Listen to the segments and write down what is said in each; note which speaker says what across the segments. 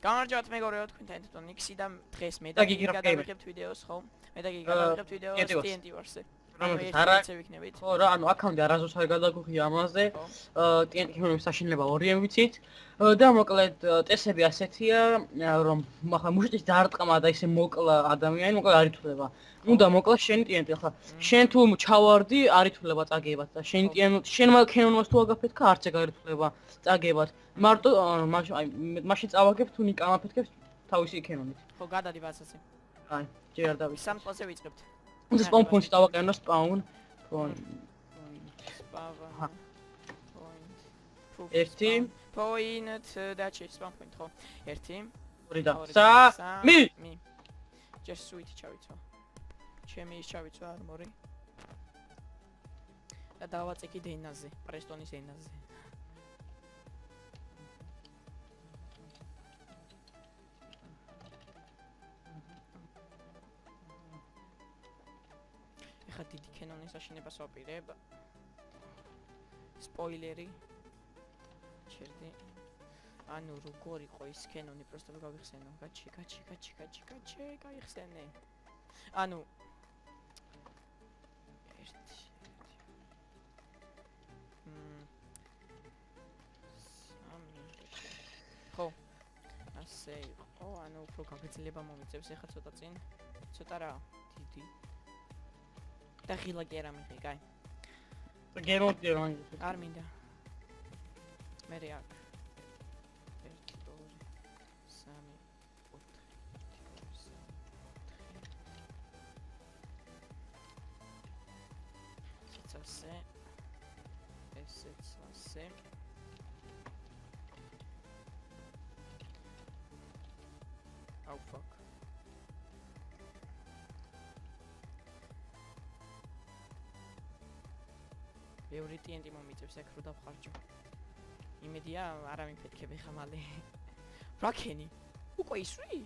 Speaker 1: გამარჯობათ მეგობრებო, თქვენთან ერთად ნიქსი და დღეს მე
Speaker 2: და
Speaker 1: და
Speaker 2: გიგი
Speaker 1: გიგი
Speaker 2: რა
Speaker 1: გადავიღებთ ვიდეოს, ხო? მე და გიგი გადავიღებთ ვიდეოს
Speaker 2: TNT-ს.
Speaker 1: TNT Wars-ზე.
Speaker 2: რომელსაც არა
Speaker 1: ეცე ვიქნებით.
Speaker 2: ხო რა ანუ აქამდე არასდროს არ გადაგუხია ამაზე
Speaker 1: ხო.
Speaker 2: TNT ფილმების საშინლება 2 ვიცით და მოკლედ წესები ასეთია რომ ახლა მუშტის დარტყმა და ისე მოკლა ადამიანი მოკლედ არ ითვლება უნდა მოკლა შენი TNT ახლა შენ თუ ჩავარდი არ ითვლება წაგებად და შენი TNT შენმა კენონმას თუ აგაფეთქა არც ეგ არ ითვლება წაგებად მარტო მაშინ წავაგებ თუ ნიკამ აფეთქებს თავისი კენონით
Speaker 1: ხო გადადი ბაცაცი.
Speaker 2: აი ჯერ არ დავი
Speaker 1: სამ წელზე ვიწყებთ.
Speaker 2: უნდა spawn point დავაყენო spawn point ერთი
Speaker 1: point და spawn point ხო? 1
Speaker 2: 2 და 3
Speaker 1: ჯერ სუიტი ჩავიცვა. ჩემი ის ჩავიცვა armor-ი. და დავაწეკი დენაზე, პრესტონის ენაზე. ეხა დიდი კენონის აშენებას ვაპირებ. სპოილერი. ჩერდი. ანუ როგორ იყო ის კენონი, просто გავიხსენო. გაჩი, გაიხსენე. ანუ ხო. ასე იყო, ანუ უფრო გაგრძელება მომიწევს ეხა ცოტა წინ. ცოტა რა, დიდი. და ღილა კი არ ამიღე, კაი.
Speaker 2: გემოდი რა
Speaker 1: არ მინდა. მე რა აქ. 1 2 3 4 ასე. ესეც ასე. Oh fuck. ბევრი TNT მომიწევს აქ რო დავხარჯო. იმედია არ ამიფეთქები ხა მალე. რაკენი? უკვე ისვრი?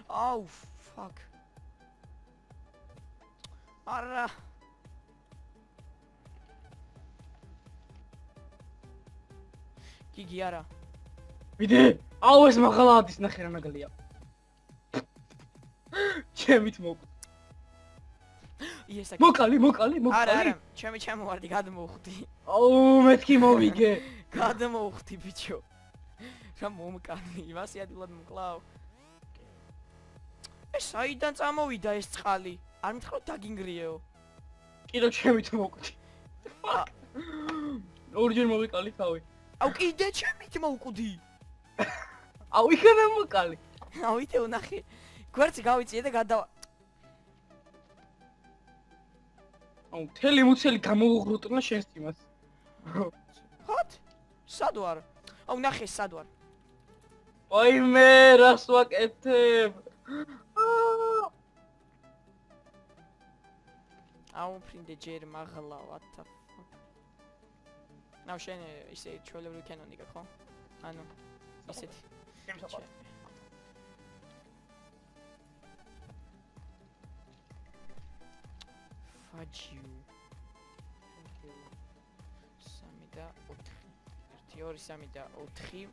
Speaker 1: Oh fuck. არა. გიგი არა.
Speaker 2: ვიდე აუ ეს მაღლა ადის ნახე რა ნაგალია ჩემით მოკ
Speaker 1: იესაკ
Speaker 2: მოკალი
Speaker 1: არა არა ჩემი ჩამოვარდი გადმოვხდი
Speaker 2: აუ მეთქი მოვიგე
Speaker 1: გადმოვხდი ბიჭო რა მომკანი იმასი ადვილად მკლავ ეს საიდან წამოვიდა ეს წყალი არ მითხრა დაგინგრიეო
Speaker 2: კიდევ ჩემით მოკდი ორჯერ მოვიკალი თავი
Speaker 1: აუ კიდე ჩემით მოვკვდი
Speaker 2: აუ იქნებ მოკალი
Speaker 1: აუ იდე უნახე გვერდზე გავიწიე და გადავა
Speaker 2: აუ თელი მუცელი გამოვუღრუტნა შენს იმას
Speaker 1: ხოთ სად ვარ აუ ნახე სად ვარ
Speaker 2: აი მე რას ვაკეთებ
Speaker 1: აუ ფრინდე ჯერ მაღლა what the fuck ნაუ შენ ისე ჩვეულებრივი კენონი გაქვს ხო ანუ ისეთი ფაჯიუ 3 და 4 1 2 3 და 4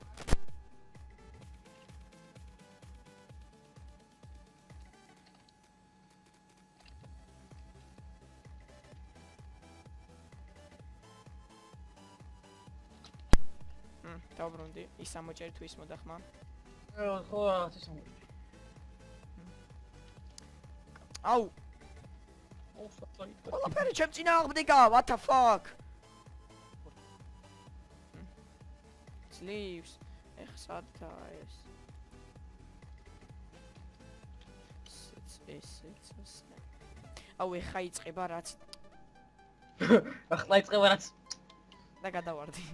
Speaker 1: დაუბრუნდი ის ამოჭერი თუ ის მოდახმა
Speaker 2: ხო რაღაც ის ამოჭერი
Speaker 1: აუ ყველაფერი ჩემ წინა აღბდება what the fuck sleeves ეხსადა ეს აუ ეხა იწყება რაც
Speaker 2: ახლა იწყება რაც
Speaker 1: და გადავარდი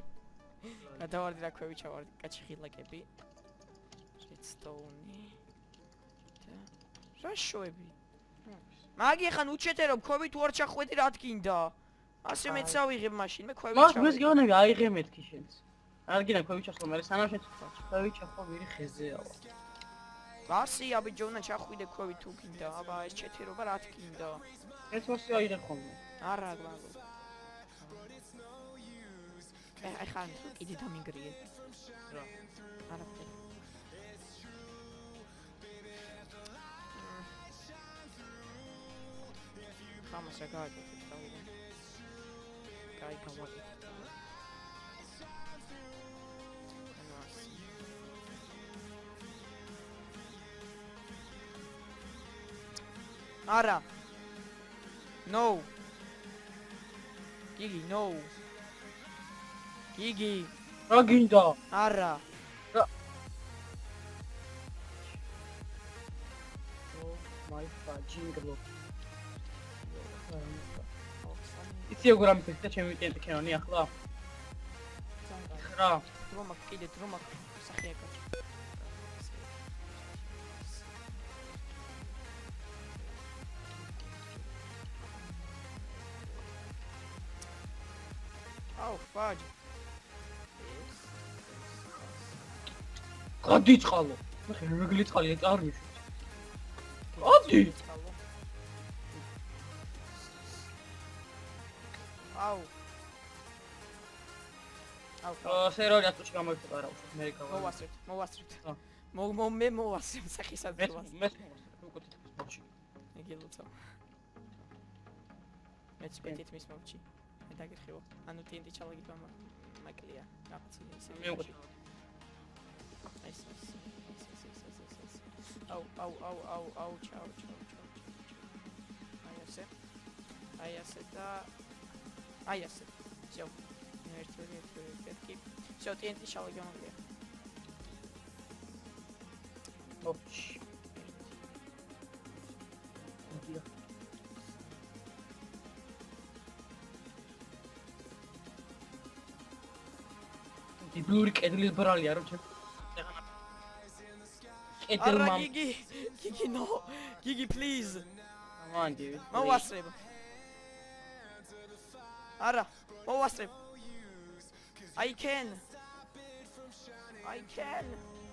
Speaker 1: გადავარდი რა ქვევი ჩავარდი კაჩი ხილაკები redstone და რა შოები მაგი ხან უჩეთე რომ ქვევი თუ არ ჩახვედი რა თქინდა ასე მეც ავიღებ მაშინ მე ქვევი
Speaker 2: ჩავარდი მას გეუბნები აიღე მეთქი შენც არ გინდა ქვევი ჩახო მე სანამ შენ ქვევი ჩახო ვირი ხეზეა
Speaker 1: ვასია ბიჭო უნდა ჩახვიდე ქვევი თუ გინდა აბა ეს ჩეთერობა რა თქინდა
Speaker 2: ეს მოსი აიღე ხოლმე
Speaker 1: არა გვაგო აი ხან კიდე დამიგრიე რა არაფერი ამას რა გააკეთებ თავიდან? კაი გავაკეთებ. ანუ ასე. არა. No. გიგი, no. გიგი,
Speaker 2: რა გინდა?
Speaker 1: არა.
Speaker 2: My jingle. იცი როგორ ამიფიქრე ჩემი ტენტი ქენონი ახლა? რა?
Speaker 1: დრომა კიდე დრომა სახე აკეთე. აუ, ფაჯი.
Speaker 2: გადი წყალო. ნახე რეგლი წყალი არ მიშვი. გადი.
Speaker 1: აუ. აუ.
Speaker 2: სერორი აწუჩი გამოიწვა რა უშო მე გავარ.
Speaker 1: მოვასწრეთ.
Speaker 2: ხო.
Speaker 1: მე მოვასწრებ სახისად დროს.
Speaker 2: მე უკვე თითქოს მოჩი.
Speaker 1: იგი ლოცავ. მეც პეტით მის მოვჩი. მე დაგიხიო. ანუ TNT ჩალაგი მაკლია. რაღაცა ისე.
Speaker 2: მე უკვე
Speaker 1: ეს. აუ, ჩაო. აი ასე და აი ასე. всё. ერთი. всё, TNT ჩალაგი მომგია.
Speaker 2: მოჩი. დიბლური კედლის ბრალია რომ ჩემ კედელმა
Speaker 1: გიგი no. გიგი please.
Speaker 2: ამანდი
Speaker 1: მოვასწრებ. არა, მოვასწრებ. I can.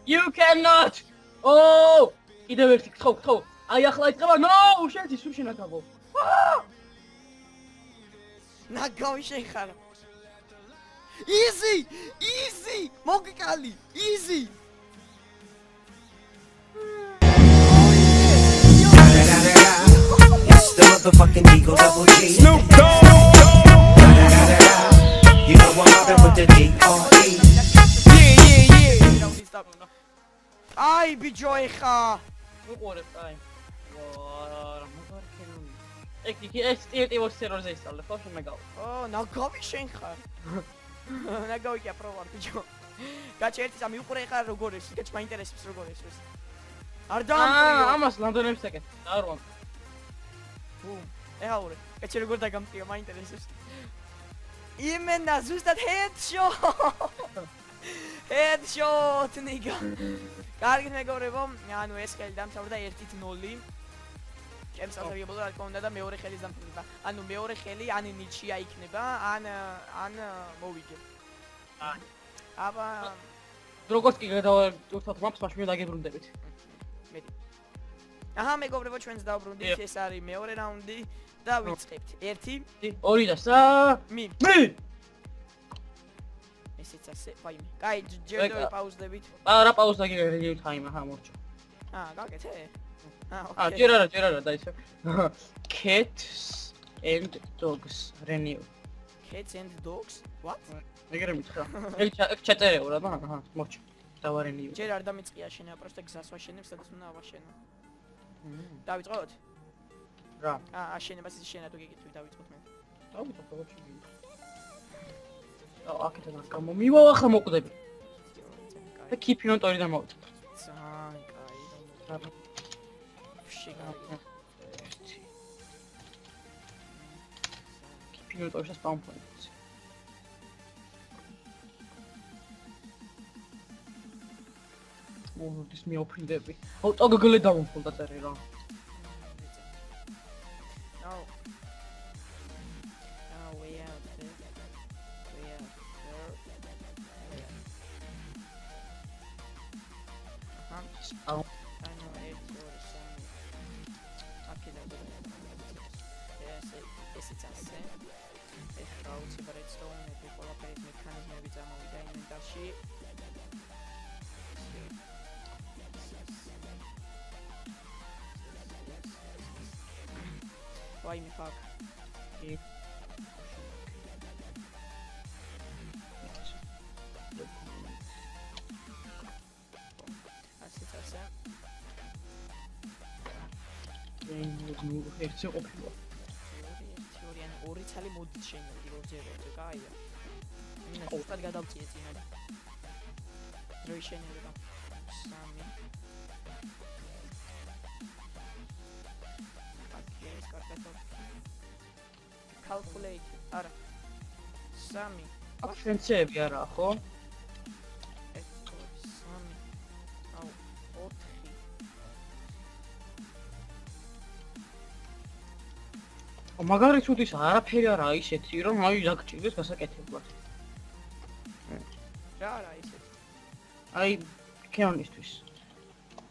Speaker 2: You cannot. Oh! კიდევ ერთი გთხოვ. აი ახლა იწყება. No! შენ ის სულ შენაგავო.
Speaker 1: ნაგავი შეხარ. Easy! მოგიკალი. Easy!
Speaker 3: It's the motherfucking Eagle Double G. Snoop Dogg. You know I'm out with the D.R.E.
Speaker 1: აი ბიჭო ეხა.
Speaker 2: უყურებ აი. ვაა, მაგარ ქენონი. ეს ტიეტივოს სერვერზე ისწავლე, ხო შენ მეგავ.
Speaker 1: ნაგავი შენ ხარ. ნაგავი კი აპროვარ ბიჭო. გაჩი ერთი სამი უყურე ხარ როგორ ეს, გაჩ მაინტერესებს როგორ ეს. არ დაამტვიო.
Speaker 2: ამას ლანდონებს ეკეთ. დაარვან.
Speaker 1: ბუმ. ეაურე. გაჩი როგორ დაგამტვიო, მაინტერესებს. იმენა ზუსტად headshot ნიგა. კარგით მეგობრებო, ანუ ეს ხელი დამთავრდა 1-0. ჩემს აღებულო რა კონდა და მეორე ხელის დამთავრდა. ანუ მეორე ხელი ან ნიჩია იქნება, ან მოვიგე. აბა
Speaker 2: როგორც კი გადავერთოთ მაპს, მაშინ დაგებრუნდებით.
Speaker 1: მეტი. აჰა მეგობრებო, ჩვენს დავბრუნდით, ეს არის მეორე რაუნდი და ვიწყებთ. 1
Speaker 2: 2 და 3
Speaker 1: მი. ესეც ასე, ფაიმე. კაი, ჯერ პაუზდებით.
Speaker 2: რა პაუზა გიგე time აჰა მორჩა.
Speaker 1: გაკეთე?
Speaker 2: ოკეი. ჯერ არა და ისე. Cats and dogs renew.
Speaker 1: Cats and dogs? What?
Speaker 2: ეგრე მითხრა. ეგ ჩაწერეო რა და აჰა მორჩა. დავარენიო.
Speaker 1: ჯერ არ დამიწყია შენია, просто გზას ვაშენებ, სადაც უნდა ავაშენო. დავიწყოთ?
Speaker 2: რა?
Speaker 1: აშენებას ის შენა თუ გიგითვი დავიწყოთ მე.
Speaker 2: დავიწყოთ როგორ შეგვიძლია. აქეთან გამომივა ახლა მოკვდები. და კიფინოტორი და მოვიწყე.
Speaker 1: ძალიან კაი. შეგაი.
Speaker 2: კიფინოტორში spawn point. ის მიოფრინდები. აუ ტოგგლე დამოფულდა წერე რა.
Speaker 1: აუ.
Speaker 2: აუ.
Speaker 1: რაიმე ხარ.
Speaker 2: კი.
Speaker 1: ასე.
Speaker 2: ნუ ერთი ყოფილა.
Speaker 1: ორი ცალი მოდით შენ როძე, კაია. მინა ზუსტად გადავწიე წინა. დროი შენელება. 3. აკეს კარგად. Calculate. არა. 3.
Speaker 2: აქ შენცები არა ხო?
Speaker 1: 3. აუ 4.
Speaker 2: მაგარი თუთის არაფერი არა ისეთი რომ აი დაგჭირდეს გასაკეთებლად.
Speaker 1: რა არა ისეთი.
Speaker 2: აი კენონისთვის.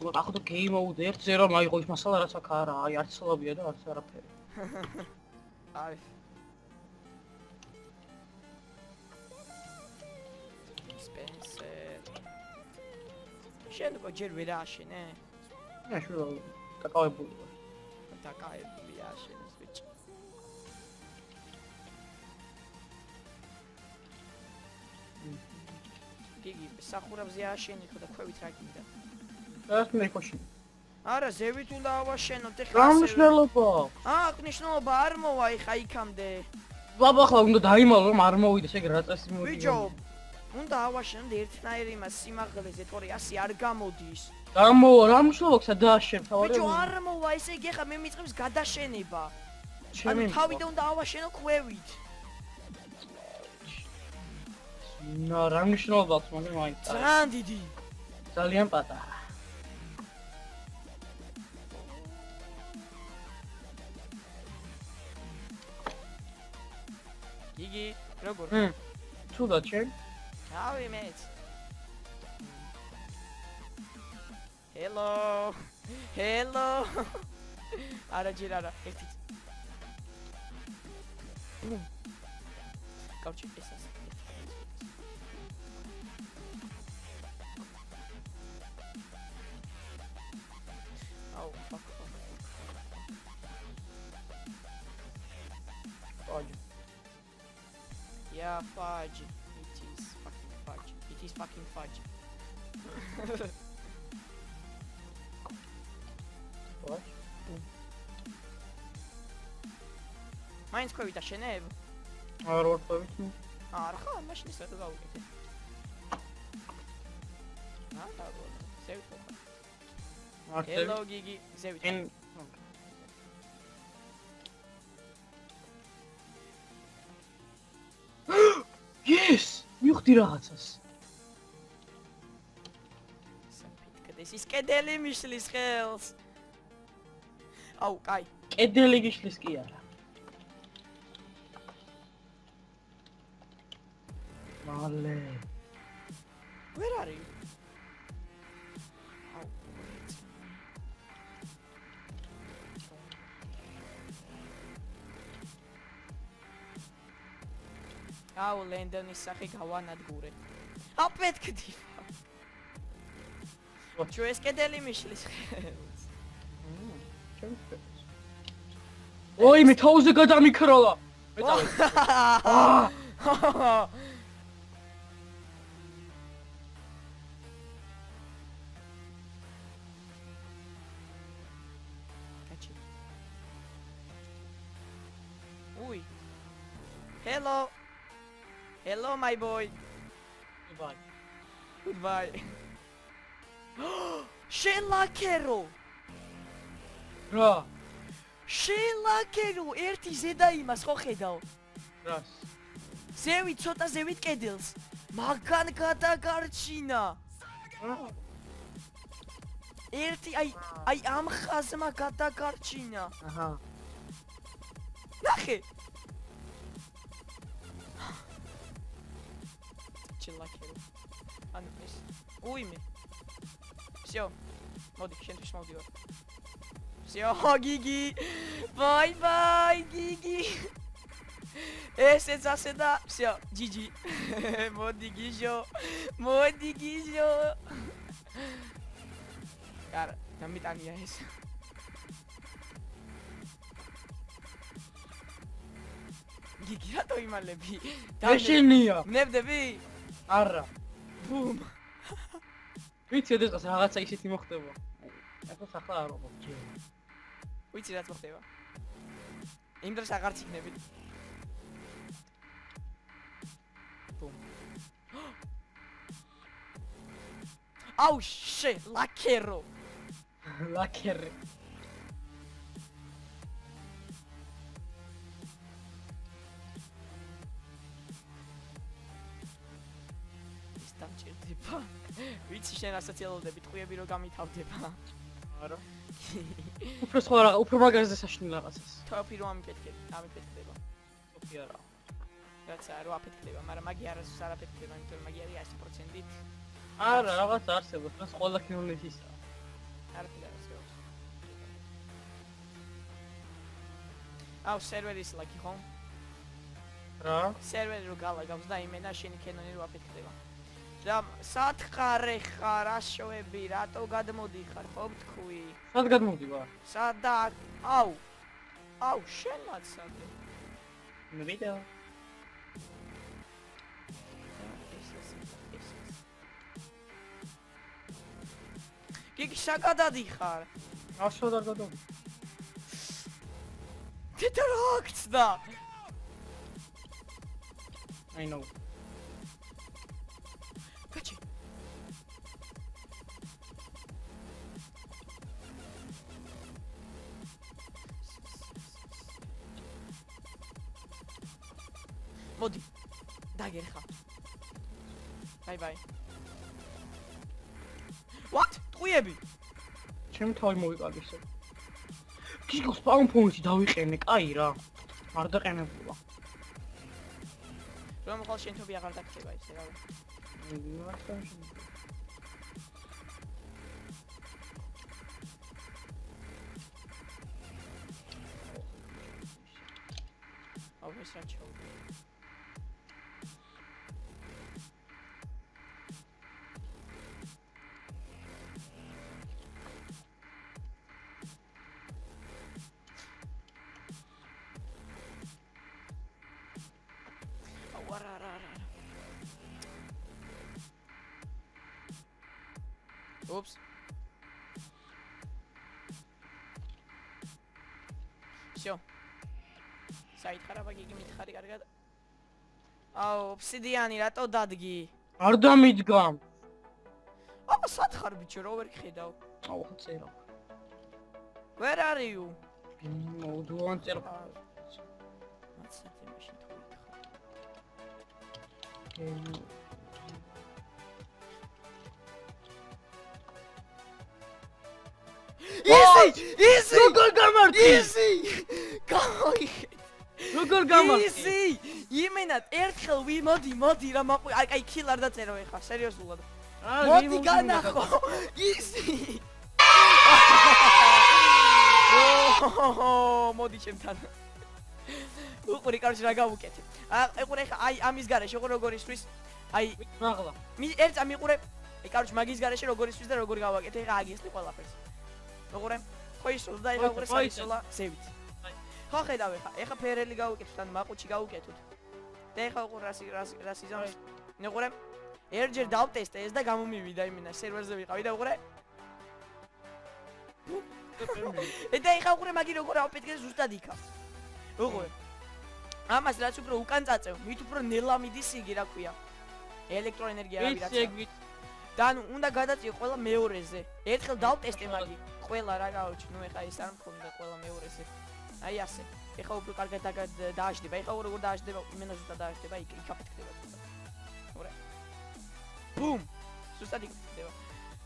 Speaker 2: უბრალოდ ახლა game mode ერთზე რომ აიღო ის მასალა რაც აქ არა, აი არც ცნობია და არც არაფერი.
Speaker 1: აი. Spencer. შენ უკვე ჯერ ვერ აშენე?
Speaker 2: მე შუა დაკავებული ვარ.
Speaker 1: დაკავებული აშენეს ბიჭი. გიგი სახურებზე აშენი ხო და ქვევით რა გინდა?
Speaker 2: რაც მე ხოში.
Speaker 1: არა ზევით უნდა ავაშენოთ ეხლა.
Speaker 2: რა მნიშვნელობა?
Speaker 1: აქ მნიშვნელობა არ მოვა ეხა იქამდე.
Speaker 2: ბაბა ხლა უნდა დაიმალო რომ არ მოვიდეს ეგ რა წესი მოვიდა.
Speaker 1: ბიჭო უნდა ავაშენოთ ერთნაირი იმას სიმაღლეზე თორე 100 არ გამოდის.
Speaker 2: გამოვა რა მნიშვნელობა ხსა დააშენ თავარი.
Speaker 1: ბიჭო არ მოვა ესე იგი ეხა მე მიწყებს გადაშენება.
Speaker 2: ჩემი
Speaker 1: თავიდან უნდა ავაშენო ქვევით.
Speaker 2: რა მნიშვნელობა აქვს მაგრამ აი
Speaker 1: ძალიან დიდი.
Speaker 2: ძალიან პატარა.
Speaker 1: გიგი როგორ?
Speaker 2: თუდად შენ?
Speaker 1: ავი მეც. Hello. არა ჯერ არა, ერთი. კავჩი ესას. აუ, fuck.
Speaker 2: Fudge.
Speaker 1: Yeah, fudge. It is fucking fudge. It is fucking fudge.
Speaker 2: What?
Speaker 1: მაინც ქვევით აშენებ?
Speaker 2: არ ვარ ყვევით.
Speaker 1: არა ხა, მაშინ ისე თუ გავუკეთე. არა, ზევით ხო. Hello გიგი, ზევით.
Speaker 2: Yes! მივხვდი რაღაცას.
Speaker 1: საფიქრდეს ის კედელი მიშლის ხელს. აუ, კაი.
Speaker 2: კედელი გიშლის კი არა. მალე.
Speaker 1: ვერ არის? აუ. აუ, ლენდონის სახე გავანადგურე. აპეთქდი. ჩუ ეს კედელი მიშლის ხელს.
Speaker 2: ოი, მე თავზე გადამიქროლა. მე წავედი.
Speaker 1: Ui. Hello my boy.
Speaker 2: Goodbye.
Speaker 1: Goodbye. შელაკერო.
Speaker 2: რა?
Speaker 1: შელაკერო, ერთი ზედა იმას ხო ხედავ?
Speaker 2: რას?
Speaker 1: ზევით ცოტა ზევით კედელს. მაგან გადაგარჩინა. ერთი აი ამ ხაზმა გადაგარჩინა.
Speaker 2: აჰა.
Speaker 1: ნახე. შელაკერო. ანუ ეს. უიმე. Всё. მოდი, შენთვის მოვდივარ. Всё, გიგი. Bye, გიგი. ესეც ასე და всё, GG. მოდი გიჟო. არა, დამიტანია ეს. გიგი რატო იმალები?
Speaker 2: ეშენია.
Speaker 1: ნებდები?
Speaker 2: არა.
Speaker 1: ბუმ.
Speaker 2: ვიცი, ოდესღაც რაღაცა ისეთი მოხდება. ახლა ახლა არ ვაყობ.
Speaker 1: ვიცი რაც მოხდება. იმ დროს აღარც იქნები. ბუმ. აუ შე, ლაკერო.
Speaker 2: ლაკერი.
Speaker 1: დამჭირდება. ვიცი შენ ასოციალოდები ტყუები რო გამითავდება.
Speaker 2: არა. უფრო სხვა რა, უფრო მაგაზე საშინელი რაღაცას.
Speaker 1: თოფი რო ამიფეთქდება.
Speaker 2: თოფი არა.
Speaker 1: რაცა რო აფეთქდება, მაგრამ მაგი არასდროს არ აფეთქდება, იმიტომ რომ მაგი არის 100%-ით.
Speaker 2: არა, რაღაც არსებობს, მას ყველა კინოლით ისაა.
Speaker 1: არაფერი არ არსებობს. აუ სერვერის ლაკი ხომ?
Speaker 2: რა?
Speaker 1: სერვერი რო გალაგავს და იმენა შენი კენონი რო აფეთქდება. და სათხარე ხარ აშოები, რატო გადმოდიხარ, ხო თქვი?
Speaker 2: სად გადმოვდივარ?
Speaker 1: სადა? აუ შენ მაცადე.
Speaker 2: ნუ ვიდეო.
Speaker 1: გიგი შაკადადიხარ.
Speaker 2: აშო და გადავ.
Speaker 1: თეთროქცდა.
Speaker 2: I know.
Speaker 1: კაჩი. მოდი. დაგერხა. ბაი. What? ტყუიები.
Speaker 2: ჩემი თავი მოვიკარგე. გიგოს სპაუნ პოინტი დავიყენე, კაი რა. არ დაყენებულა.
Speaker 1: რომ ხალ შენ თობი აღარ დაგხდება ისე რა. აუ ეს რა ჩაუ. Oops. Всё. Сайт ხარაბა გიგი მითხარი კარგად. აუ, ოფსიდიანი რატო დადგი?
Speaker 2: არ დამიდგა.
Speaker 1: სად ხარ ბიჭო, რო ვერ ხედავ?
Speaker 2: აუ, წერა.
Speaker 1: Where are you?
Speaker 2: მოდუან წერა.
Speaker 1: მაცადე მაშინ თუ ვიქხარ. Easy!
Speaker 2: როგორ გამარჯვე?
Speaker 1: Easy! გაიხე.
Speaker 2: როგორ გამარჯვე?
Speaker 1: Easy! იმენად ერთხელ მოდი რა მაყვი, აი kill არ დაწერო ეხა, სერიოზულად. მოდი განახო. Easy! მოდი ჩემთან. უყური კარჩ რა გავუკეთე. ეყურე ეხა აი ამის გარეშე როგორ ისთვის? აი
Speaker 2: მაღლა.
Speaker 1: ერთ ამიყურე. აი კარჩ მაგის გარეშე როგორ ისთვის და როგორ გავაკეთე ეხა აგესტი ყველაფერს. როგორ ხო ისო და ეხა უყურე საისოლა ზევით. ხო ხედავ ეხა ფერელი გავუკეთოთ ან მაყუჩი გავუკეთოთ. და ეხა უყურე რა სიზამს. მეყურე ერთჯერ დავტესტე ეს და გამომივიდა იმენა სერვერზე ვიყავი და უყურე და ეხა უყურე მაგი როგორ ავფეთქე ზუსტად იქა. უყურე ამას რაც უფრო უკან წაწევ, მით უფრო ნელამიდის იგი რა ქვია. ელექტროენერგია რა ვიღაცა. და ნუ უნდა გადაწიო ყველა მეორეზე. ერთხელ დავტესტე მაგი. ყველა რა გავუჩი, ნუ ეხა ეს არ მქონდა ყველა მეორეზე. აი ასე. ეხა უფრო კარგად დააშდება. ეხა როგორ დააშდება, იმენა ზუსტად დააშდება, იქ აფეთქდება ზუსტად. ωραία. ბუმ. ზუსტად იქ ხდება.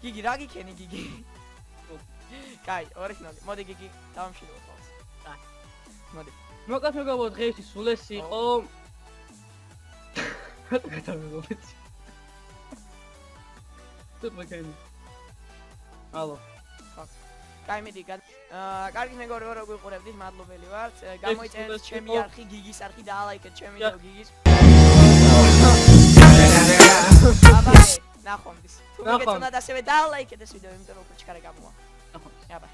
Speaker 1: გიგი რა გიქენი გიგი? კაი, ორიგინალი. მოდი გიგი, დავამშვიდობ ხოლმე. კაი. მოდი.
Speaker 2: მოკლედ მეგობრებო, დღეისთვის სულ ეს იყო. გადავიღოთ. თუ მეკენ. ალო.
Speaker 1: კაი მიდი კარგი მეგობრებო რო გვიყურებდით მადლობელი ვართ გამოიწერეთ ჩემი არხი გიგის არხი და ალაიქეთ ჩემი და გიგის აბა ნახონდის თუ მოგეწონათ ასევე და ალაიქეთ ეს ვიდეო იმიტომ რომ უფრო ჩქარა გამოვა აბა